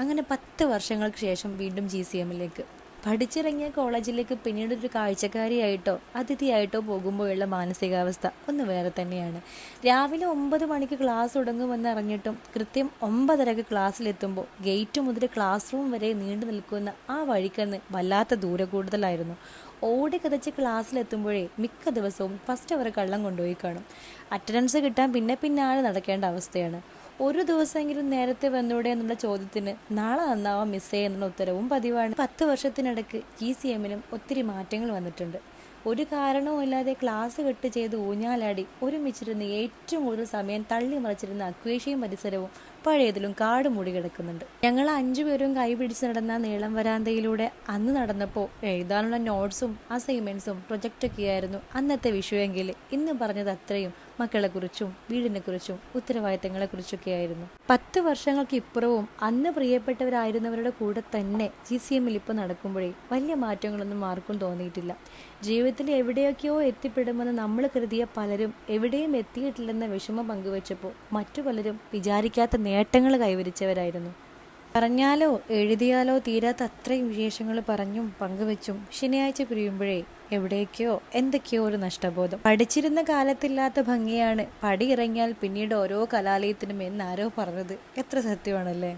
അങ്ങനെ 10 വർഷങ്ങൾക്ക് ശേഷം വീണ്ടും GCMലേക്ക് പഠിച്ചിറങ്ങിയ കോളേജിലേക്ക് പിന്നീട് ഒരു കാഴ്ചക്കാരിയായിട്ടോ അതിഥിയായിട്ടോ പോകുമ്പോഴുള്ള മാനസികാവസ്ഥ ഒന്ന് വേറെ തന്നെയാണ്. രാവിലെ 9 മണിക്ക് ക്ലാസ് തുടങ്ങുമെന്ന് അറിഞ്ഞിട്ടും കൃത്യം 9:30 ക്ലാസ്സിലെത്തുമ്പോൾ ഗേറ്റ് മുതൽ ക്ലാസ് റൂം വരെ നീണ്ടു നിൽക്കുന്ന ആ വഴിക്കന്ന് വല്ലാത്ത ദൂരെ കൂടുതലായിരുന്നു. ഓടി കതച്ച് ക്ലാസ്സിലെത്തുമ്പോഴേ മിക്ക ദിവസവും ഫസ്റ്റ് അവർ കള്ളം കൊണ്ടുപോയി കാണും. അറ്റൻഡൻസ് കിട്ടാൻ പിന്നാലെ നടക്കേണ്ട അവസ്ഥയാണ്. ഒരു ദിവസമെങ്കിലും നേരത്തെ വന്നൂടെ എന്നുള്ള ചോദ്യത്തിന് നാളെ നന്നാവാം മിസ്സേ എന്നുള്ള ഉത്തരവും പതിവാണ്. 10 വർഷത്തിനിടയ്ക്ക് GCMലും ഒത്തിരി മാറ്റങ്ങൾ വന്നിട്ടുണ്ട്. ഒരു കാരണവുമില്ലാതെ ക്ലാസ് കട്ട് ചെയ്ത് ഊഞ്ഞാലാടി ഒരുമിച്ചിരുന്ന് ഏറ്റവും കൂടുതൽ സമയം തള്ളി മറിച്ചിരുന്ന അക്വേഷ്യയും പരിസരവും പഴയതിലും കാട് മൂടി കിടക്കുന്നുണ്ട്. ഞങ്ങൾ 5 പേരും കൈപിടിച്ച് നടന്ന നീളം വരാന്തയിലൂടെ അന്ന് നടന്നപ്പോൾ എഴുതാനുള്ള നോട്ട്സും അസൈൻമെന്റ്സും പ്രൊജക്റ്റൊക്കെയായിരുന്നു അന്നത്തെ വിഷയമെങ്കിൽ ഇന്ന് പറഞ്ഞത് അത്രയും മക്കളെക്കുറിച്ചും വീടിനെക്കുറിച്ചും ഉത്തരവാദിത്തങ്ങളെക്കുറിച്ചൊക്കെയായിരുന്നു. 10 വർഷങ്ങൾക്ക് ഇപ്പുറവും അന്ന് പ്രിയപ്പെട്ടവരായിരുന്നവരുടെ കൂടെ തന്നെ GCMൽ ഇപ്പോൾ നടക്കുമ്പോഴേ വലിയ മാറ്റങ്ങളൊന്നും ആർക്കും തോന്നിയിട്ടില്ല. ജീവിതത്തിൽ എവിടെയൊക്കെയോ എത്തിപ്പെടുമെന്ന് നമ്മൾ കരുതിയ പലരും എവിടെയും എത്തിയിട്ടില്ലെന്ന വിഷമം പങ്കുവച്ചപ്പോൾ മറ്റു പലരും വിചാരിക്കാത്ത നേട്ടങ്ങൾ കൈവരിച്ചവരായിരുന്നു. പറഞ്ഞാലോ എഴുതിയാലോ തീരാത്ത അത്രയും വിശേഷങ്ങൾ പറഞ്ഞും പങ്കുവെച്ചും ശനിയാഴ്ച പിരിയുമ്പോഴേ എവിടേക്കോ എന്തൊക്കെയോ ഒരു നഷ്ടബോധം. പഠിച്ചിരുന്ന കാലത്തില്ലാത്ത ഭംഗിയാണ് പടിയിറങ്ങിയാൽ പിന്നീട് ഓരോ കലാലയത്തിനും എന്നാരോ പറഞ്ഞത് എത്ര സത്യമാണല്ലേ.